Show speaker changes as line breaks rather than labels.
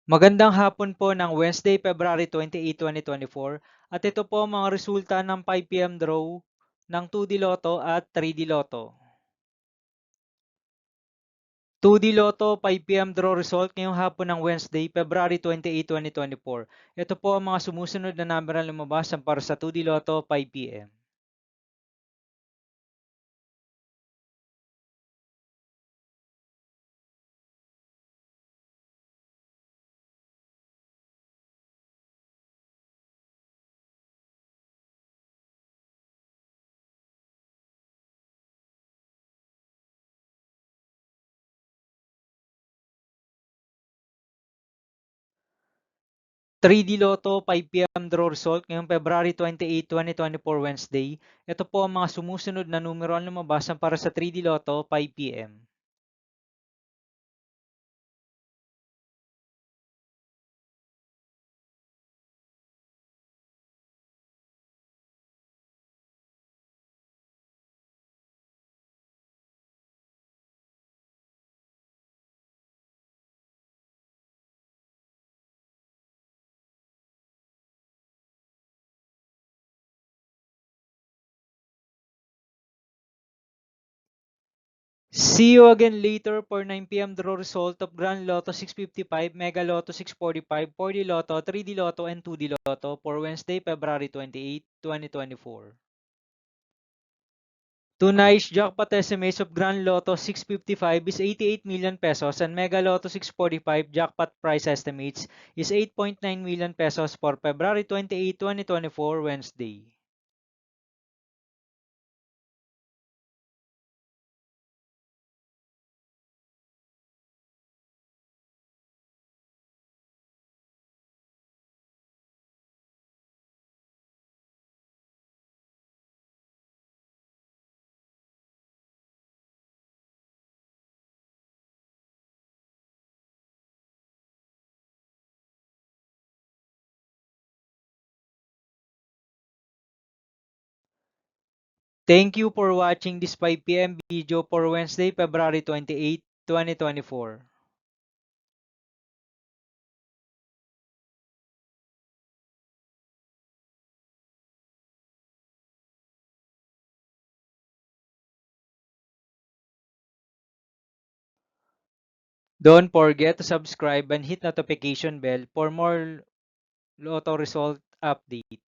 Magandang hapon po ng Wednesday, February 28, 2024 at ito po ang mga resulta ng 5 PM draw ng 2D Lotto at 3D Lotto. 2D Lotto 5 PM draw result ngayong hapon ng Wednesday, February 28, 2024. Ito po ang mga sumusunod na number na lumabas para sa 2D Lotto 5 PM. 3D Lotto 5 PM draw result ngayong February 28, 2024 Wednesday. Ito po ang mga sumusunod na numero ang lumabas para sa 3D Lotto 5 PM. 'See you again later for 9 PM draw result of Grand Lotto 655, Mega Lotto 645, 4D Lotto, 3D Lotto, and 2D Lotto for Wednesday, February 28, 2024. Tonight's jackpot estimates of Grand Lotto 655 is 88 million pesos and Mega Lotto 645 jackpot price estimates is 8.9 million pesos for February 28, 2024 Wednesday. Thank you for watching this 5 PM video for Wednesday, February 28, 2024. Don't forget to subscribe and hit notification bell for more Lotto result update.